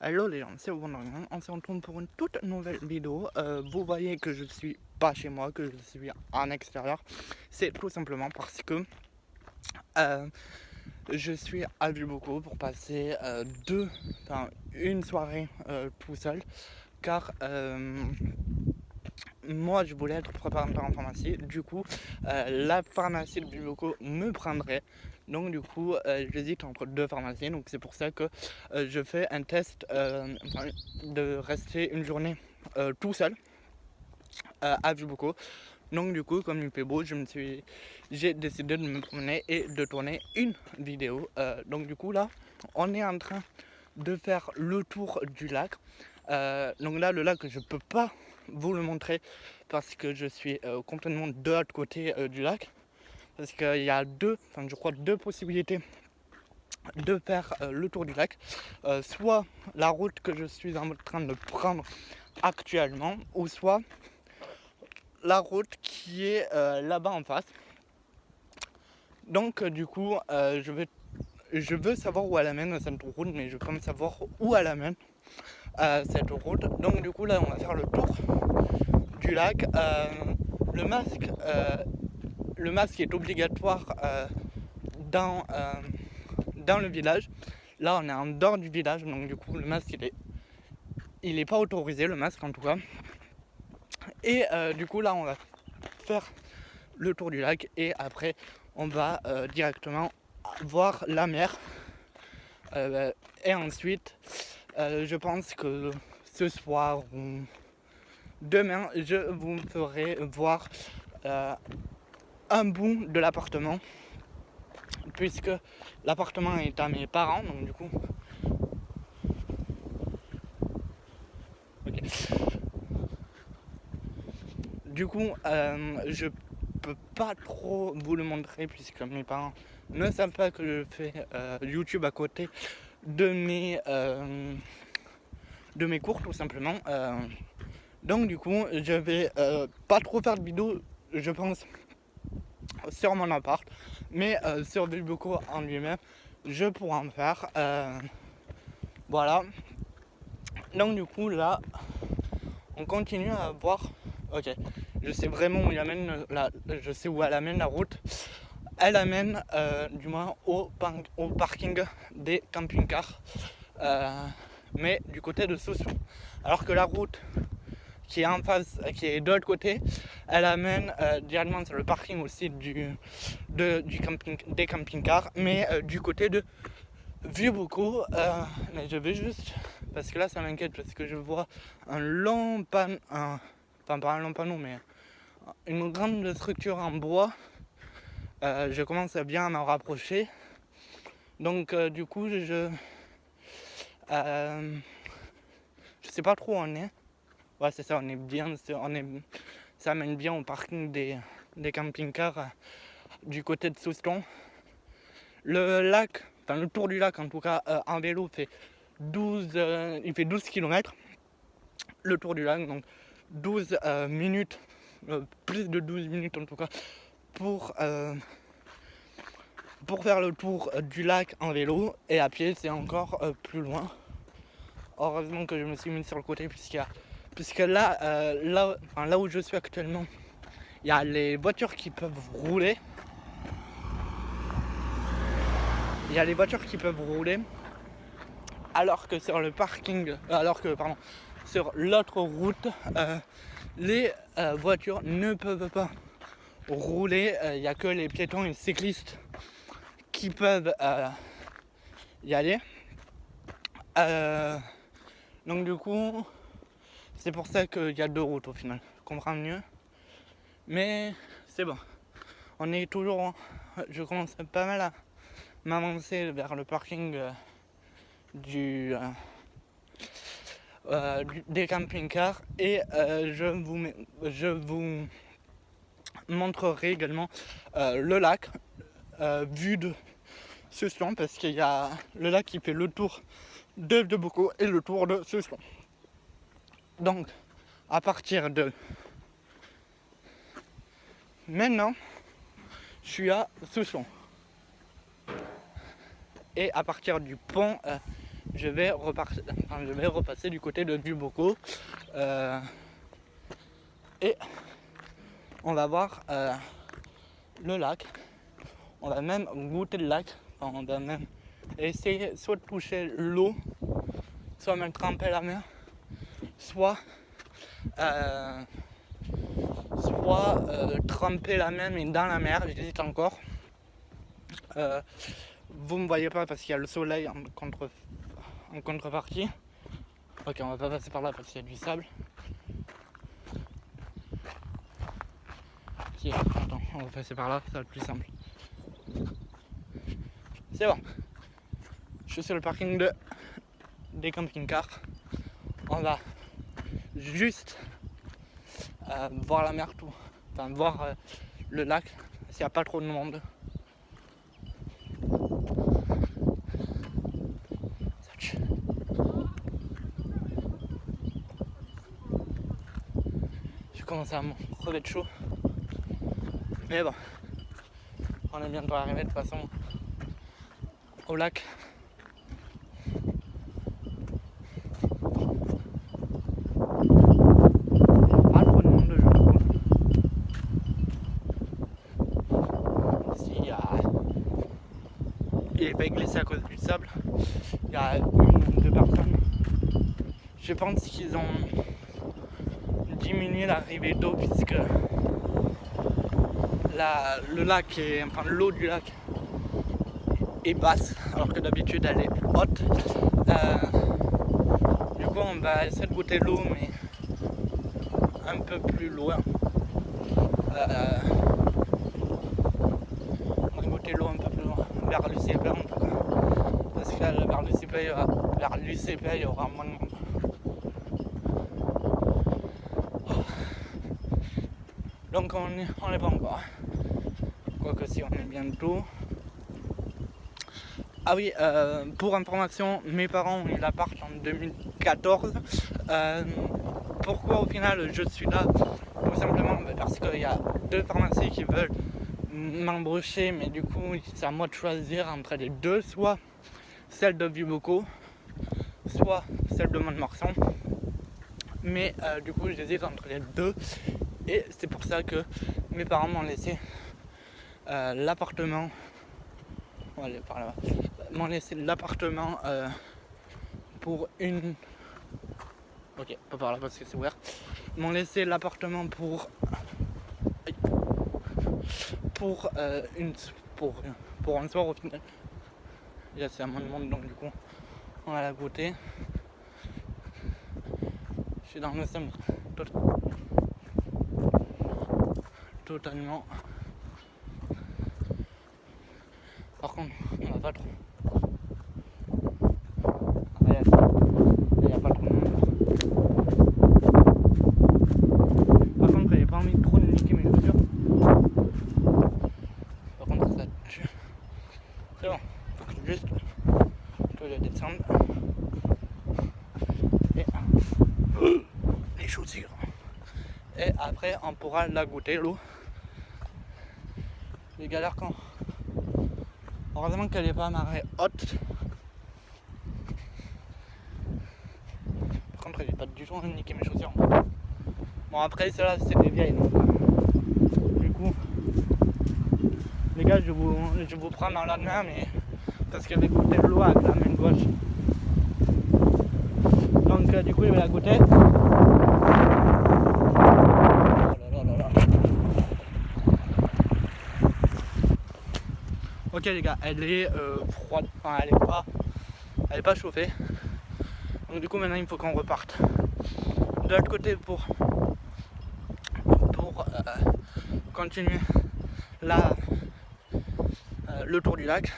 Hello les gens, c'est Wonderman. On se retrouve pour une toute nouvelle vidéo. Vous voyez que je suis pas chez moi, que je suis en extérieur. C'est tout simplement parce que euh, je suis à Viboko pour passer une soirée tout seul. Car moi je voulais être préparateur en pharmacie. Du coup, la pharmacie de Viboko me prendrait. Donc du coup, j'hésite entre deux pharmacies. Donc c'est pour ça que je fais un test de rester une journée tout seul à Viboko. Donc du coup, comme il fait beau, j'ai décidé de me promener et de tourner une vidéo. Donc du coup là, on est en train de faire le tour du lac. Donc là, le lac, je peux pas vous le montrer parce que je suis complètement de l'autre côté du lac. Parce qu'il y a je crois deux possibilités de faire le tour du lac. Soit la route que je suis en train de prendre actuellement, ou soit la route qui est là-bas en face. Donc du coup, je veux savoir où elle amène cette route, mais je veux quand même savoir où elle amène cette route. Donc du coup là, on va faire le tour du lac. Le masque, euh, le masque est obligatoire dans le village. Là, on est en dehors du village, donc du coup, le masque il est pas autorisé, le masque en tout cas. Et du coup, là, on va faire le tour du lac et après, on va directement voir la mer. Et ensuite, je pense que ce soir ou demain, je vous ferai voir un bout de l'appartement, puisque l'appartement est à mes parents, donc du coup. Okay. Du coup, je peux pas trop vous le montrer puisque mes parents ne savent pas que je fais YouTube à côté de mes cours tout simplement. Donc du coup, je vais pas trop faire de vidéos, je pense, sur mon appart, mais sur Viboko en lui-même, je pourrais en faire. Voilà. Donc du coup là, on continue à voir. Ok, je sais vraiment où il amène je sais où elle amène la route. Elle amène du moins au parking des camping-cars, mais du côté de Soussou. Alors que la route qui est en face, qui est de l'autre côté, elle amène directement sur le parking aussi des camping-cars, mais du côté de Vieux-Bocaux. Mais je vais juste, parce que là ça m'inquiète, parce que je vois un long panneau, enfin pas un long panneau, mais une grande structure en bois. Je commence à bien m'en rapprocher. Donc du coup je sais pas trop où on est. Ouais, c'est ça, on est bien, ça mène bien au parking des camping-cars du côté de Souston. Le lac, enfin le tour du lac en tout cas, en vélo fait 12 km. Le tour du lac, donc 12 minutes, plus de 12 minutes en tout cas, pour faire le tour du lac en vélo. Et à pied, c'est encore plus loin. Heureusement que je me suis mis sur le côté puisque là, là où je suis actuellement, il y a les voitures qui peuvent rouler. Il y a les voitures qui peuvent rouler, alors que sur le parking, sur l'autre route, les voitures ne peuvent pas rouler. Il n'y a que les piétons et les cyclistes qui peuvent y aller. Donc du coup, c'est pour ça qu'il y a deux routes au final. Je comprends mieux. Mais c'est bon. On est toujours. Je commence pas mal à m'avancer vers le parking des camping-cars. Et je vous montrerai également le lac vu de Souston, parce qu'il y a le lac qui fait le tour de Bocaux et le tour de Souston. Donc, à partir de maintenant, je suis à Souston. Et à partir du pont je vais repasser du côté de Viboko et on va voir le lac. On va même goûter le lac. Enfin, on va même essayer soit de toucher l'eau, soit même tremper la mer, soit tremper la main mais dans la mer, j'hésite encore. Vous me voyez pas parce qu'il y a le soleil en contrepartie. Ok, on va pas passer par là parce qu'il y a du sable. Si, attends, on va passer par là, ça va être plus simple. C'est bon. Je suis sur le parking des camping-cars. On va juste voir la mer, tout. Enfin, voir le lac s'il n'y a pas trop de monde. Je commence à me crever de chaud. Mais bon, on est bientôt arrivé de toute façon au lac. Pas trop de monde, je trouve. Il n'est pas glissé à cause du sable. Il y a une ou deux personnes. Je pense qu'ils ont diminué l'arrivée d'eau puisque le lac enfin l'eau du lac est basse alors que d'habitude elle est haute. Du coup on va essayer de goûter l'eau mais un peu plus loin. On va goûter l'eau un peu plus loin, vers l'UCP en tout cas. Parce que là, vers l'UCP il y aura moins de monde. Donc on n'est pas encore. Quoique si on est bientôt. Ah oui, pour information, mes parents ont eu l'appart en 2014. Pourquoi au final je suis là? Tout simplement parce qu'il y a deux pharmacies qui veulent m'embaucher, mais du coup c'est à moi de choisir entre les deux, soit celle de Viboko, soit celle de Mont-de-Marsan. Mais du coup j'hésite entre les deux et c'est pour ça que mes parents m'ont laissé l'appartement. On va aller par là. M'ont laissé l'appartement pour une. Ok, pas par là parce que c'est ouvert. M'ont laissé l'appartement pour un soir au final. Et là c'est à moins de monde donc du coup on va la goûter. Je suis dans le seum totalement. Par contre on va pas trop. Il n'y a pas trop de monde. Par contre j'ai pas envie de trop de niquer mes chaussures. Par contre ça tue. C'est bon, faut que juste que je descende. Et les chaussures. Et après on pourra la goûter l'eau. Les galères quand. Heureusement qu'elle n'est pas à marée haute. Par contre j'ai pas du tout envie de niquer mes chaussures. Bon après celle-là c'est des vieilles donc du coup les gars je vous prends dans la main mais parce qu'elle va goûter l'eau avec la main gauche. Donc du coup je vais la goûter. Ok les gars, elle est froide, enfin elle est pas chauffée. Donc du coup maintenant il faut qu'on reparte. De l'autre côté pour continuer le tour du lac.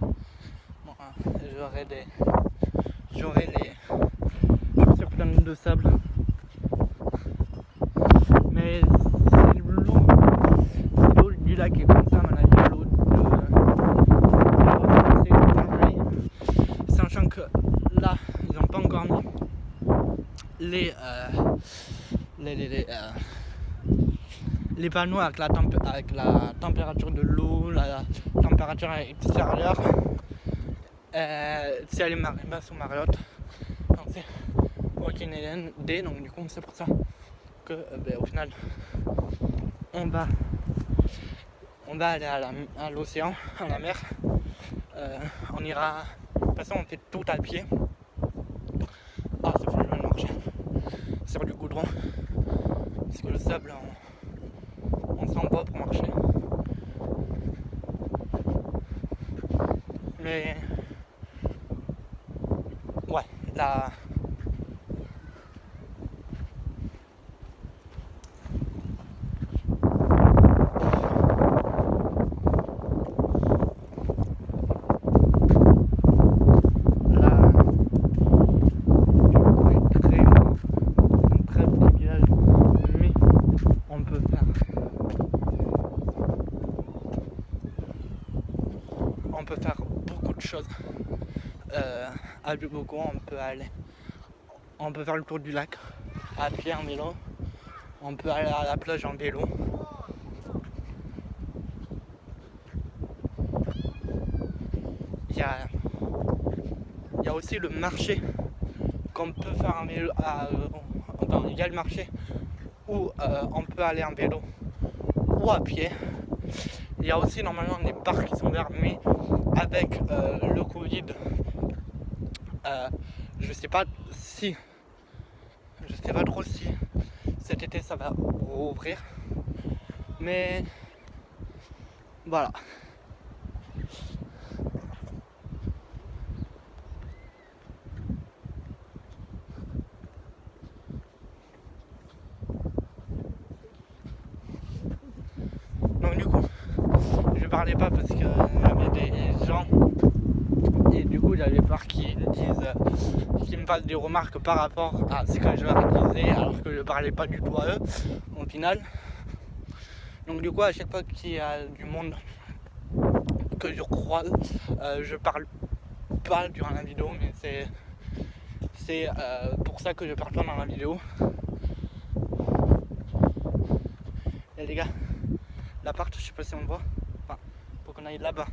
Bon, j'aurai les chaussures pleines de sable. Mais c'est l'eau du lac est comme ça, à mon avis, l'eau c'est pareil. Sachant que là, ils n'ont pas encore mis les panneaux avec la température de l'eau, la température extérieure. Si elle est marée basse ou marée haute, donc c'est aucune idée, donc du coup c'est pour ça que au final on va aller à l'océan, à la mer. On ira, de toute façon on fait tout à pied. Ah, ça fait du mal de marcher sur du goudron, parce que le sable on sent pas pour marcher. Mais ouais, là très petit village, mais on peut faire beaucoup de choses. À Duboco, on peut faire le tour du lac à pied, en vélo. On peut aller à la plage en vélo. Il y a aussi le marché qu'on peut faire en vélo. Enfin, il y a le marché où on peut aller en vélo ou à pied. Il y a aussi normalement des parcs qui sont ouverts, mais avec le Covid, je sais pas trop si cet été ça va rouvrir, mais voilà. Donc du coup, je parlais pas parce que y avait des gens et du coup j'avais peur qu'ils me fassent des remarques par rapport à ce que je leur disais alors que je parlais pas du tout à eux au final. Donc du coup à chaque fois qu'il y a du monde que je croise, je parle pas durant la vidéo, mais c'est pour ça que je parle pas dans la vidéo. Et les gars, l'appart, je sais pas si on voit, enfin, faut qu'on aille là-bas.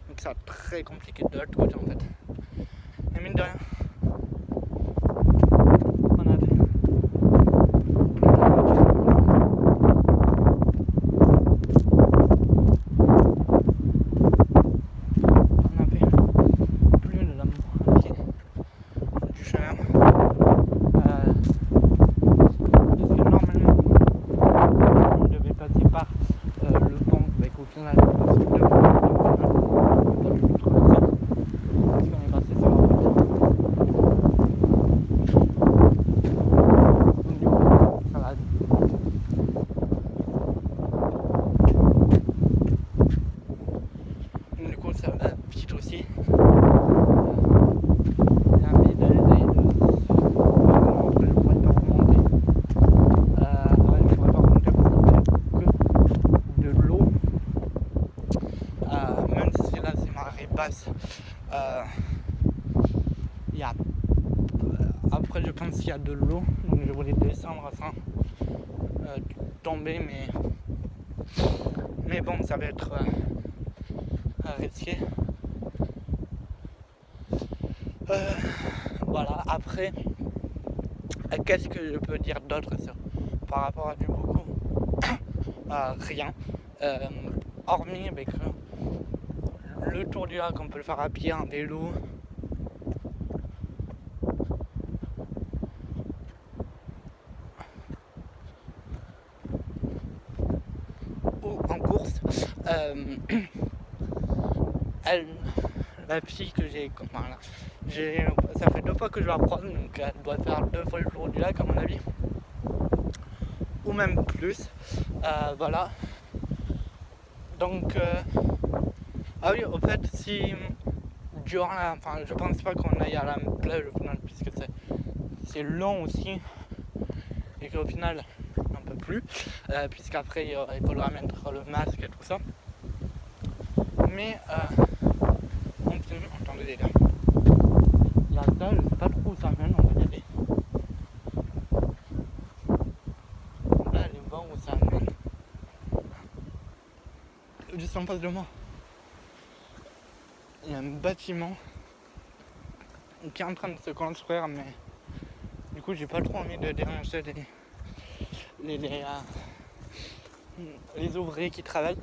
Donc c'est très compliqué de l'autre côté en fait. Et mine de rien, on a fait plus de la moitié du chemin. Parce que normalement, on devait passer par le pont, mais qu'au final, on se devait pas du tout traverser. Parce qu'on est passé sur la route. Donc du coup, ça va. Du coup, ça va vite aussi. Même si là c'est marée basse, y a, après je pense qu'il y a de l'eau, donc je voulais descendre sans tomber, mais bon, ça va être risqué. Voilà, après, qu'est-ce que je peux dire d'autre par rapport à Duboco? Rien. Hormis avec le tour du lac, on peut le faire à pied, en vélo. Ou en course. La fille que voilà, ça fait 2 fois que je la croise, donc elle doit faire 2 fois le tour du lac à mon avis. Ou même plus. Voilà. Donc, ah oui, au fait, si durant enfin, je pense pas qu'on aille à la plage au final, puisque c'est long aussi, et qu'au final, on peut plus, puisqu'après il faudra mettre le masque et tout ça. Mais, entendez les gars. Là, ça, je sais pas trop où ça mène, on va y aller. On va aller voir où ça mène. Juste en face de moi. Il y y a un bâtiment qui est en train de se construire, mais du coup j'ai pas trop envie de déranger les ouvriers qui travaillent.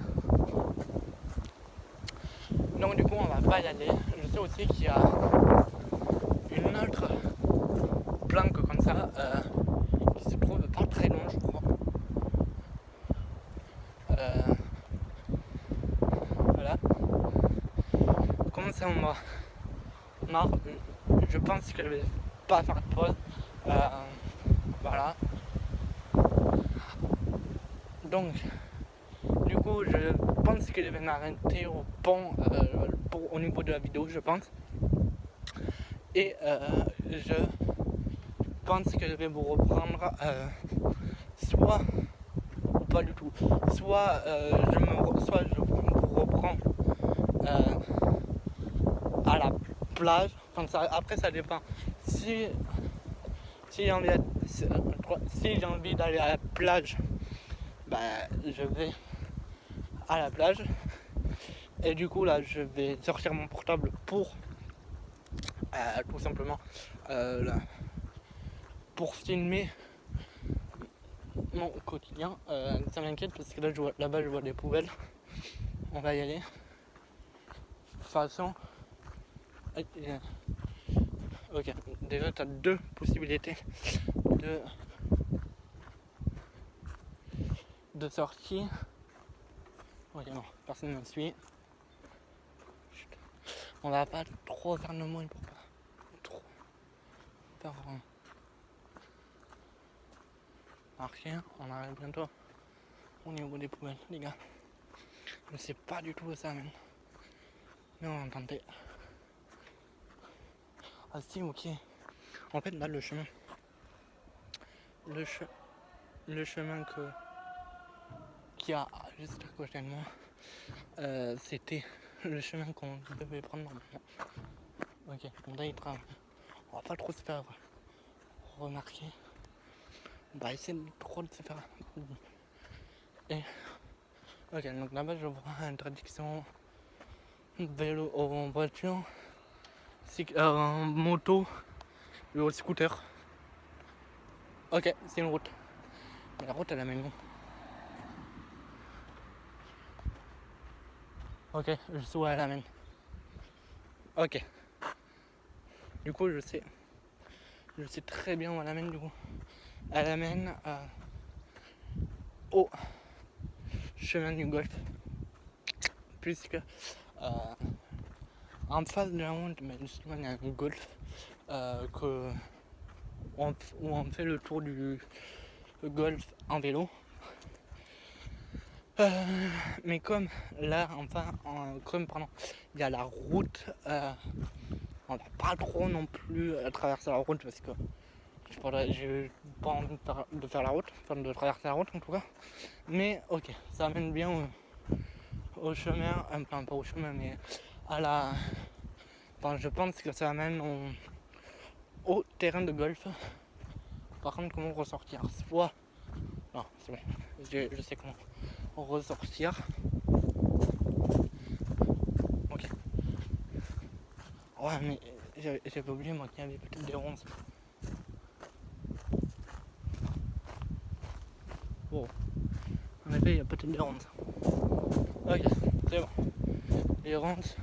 Donc du coup on va pas y aller. Je sais aussi qu'il y a une autre planque comme ça qui se trouve pas très loin, je crois. Voilà. Comme ça on va marre, je pense que je vais pas faire de pause. Voilà. Donc du coup je pense que je vais m'arrêter au pont au niveau de la vidéo, je pense. Et je pense que je vais vous reprendre soit ou pas du tout, soit je vous reprends à la plage. Enfin, après ça dépend. Si j'ai envie d'aller à la plage, bah, je vais à la plage. Et du coup là je vais sortir mon portable pour tout simplement pour filmer mon quotidien. Ça m'inquiète parce que là-bas je vois des poubelles. On va y aller. De toute façon, ok, déjà tu as deux possibilités de sortie. Ok, non, personne ne me suit. Chut. On va pas trop faire le monde pour pas trop faire marquer. On arrive bientôt au niveau des poubelles, les gars. Je sais pas du tout où ça mène, mais on va tenter. Ah si, ok. En fait là le chemin qu'il y a juste à côté de moi, c'était le chemin qu'on devait prendre normalement. Ok, on va y travailler. On va pas trop se faire remarquer. On va essayer de trop de se faire. Et ok, donc là-bas je vois interdiction vélo, en voiture, moto, le scooter. Ok, c'est une route. Mais la route elle amène où? Ok, je sais où elle amène. Ok. Du coup je sais très bien où elle amène du coup. Elle amène au chemin du golf. Puisque en face de la route, mais justement il y a un golf où on fait le tour du golf en vélo. Mais comme là, il y a la route, on va pas trop non plus traverser la route parce que j'ai pas envie de faire la route, enfin de traverser la route en tout cas. Mais ok, ça amène bien au chemin, enfin pas au chemin, mais à la. Enfin, je pense que ça amène au terrain de golf. Par contre, comment ressortir? Soit. Non, c'est bon, je sais comment ressortir. Ok. Ouais, mais j'avais oublié moi qu'il y avait peut-être des ronces. Bon. En effet, il y a peut-être des ronces. Ok, c'est bon. Les ronces,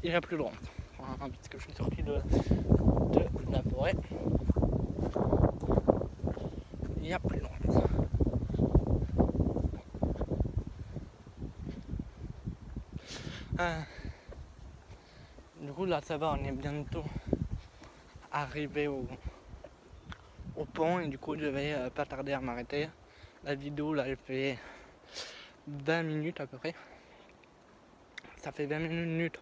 il n'y a plus de ronces. Enfin, puisque je suis sorti de la forêt. Il n'y a plus de ronces. Du coup là ça va, on est bientôt arrivé au pont et du coup je vais pas tarder à m'arrêter. La vidéo là elle fait 20 minutes à peu près. Ça fait 20 minutes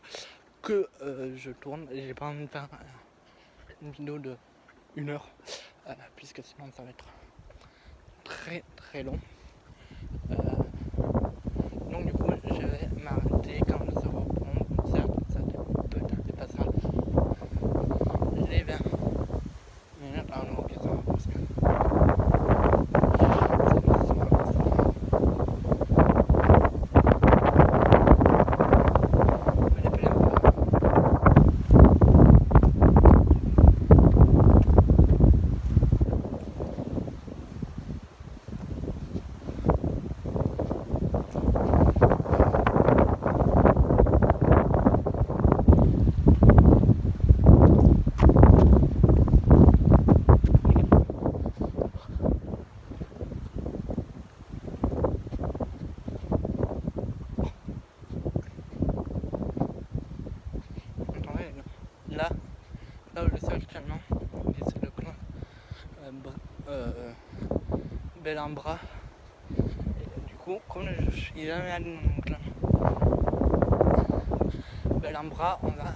que je tourne et j'ai pas envie de faire une vidéo de 1 heure puisque sinon ça va être très très long. Donc du coup je vais m'arrêter quand je serai au pont. Ça peut-être dépasser les 20 minutes. Ah non, ok, ça va passer. normalement. C'est le clan Bellambra. Et du coup, comme je suis jamais allé dans mon clan Bellambra, on va.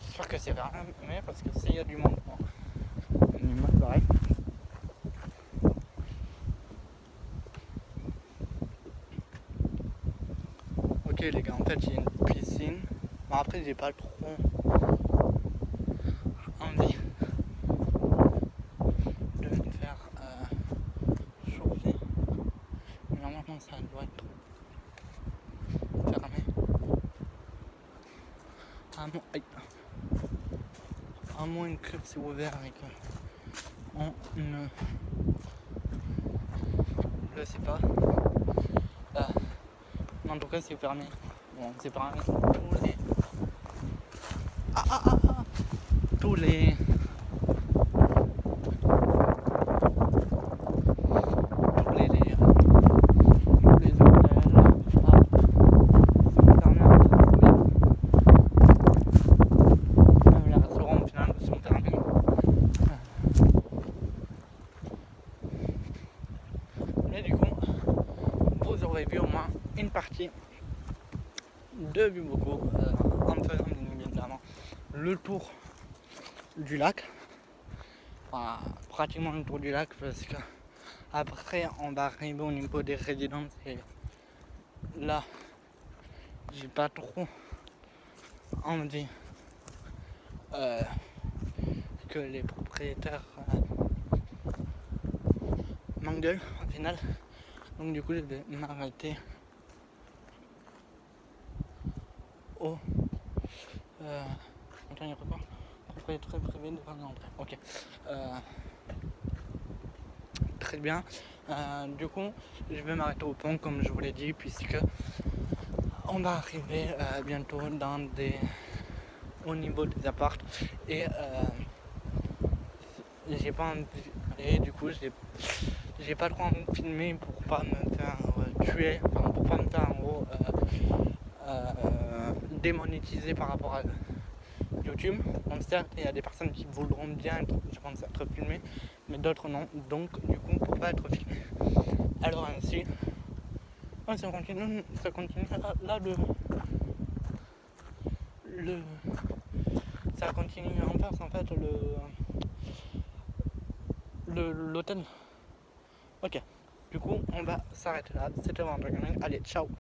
J'espère que c'est fermé parce que s'il y a du monde, on est mal pareil. Ok les gars, en fait il y a une piscine. Bon, après j'ai pas trop envie de me faire chauffer. Mais normalement ça doit être fermé. À moins que c'est ouvert et que on ne le sait pas. En tout cas c'est fermé. Bon c'est fermé tous les j'aurais vu au moins une partie de Bumboco en faisant bien évidemment le tour du lac, enfin, pratiquement le tour du lac parce que après on va arriver au niveau des résidences et là j'ai pas trop envie que les propriétaires m'engueulent au final. Donc du coup je vais m'arrêter au attends, il y a pas propriétaire privé de l'entrée. Ok. Très bien. Du coup je vais m'arrêter au pont comme je vous l'ai dit puisque on va arriver bientôt au niveau des apparts et j'ai pas envie, et du coup j'ai pas trop envie de filmer pour pas me faire tuer, enfin, pour pas me faire en gros démonétiser par rapport à YouTube. Donc certes il y a des personnes qui voudront bien je pense être filmées, mais d'autres non, donc du coup pour pas être filmé. Alors ainsi ça continue là ça continue en face en fait l'hôtel. Ok, du coup on va s'arrêter là, c'était vraiment. Allez, ciao.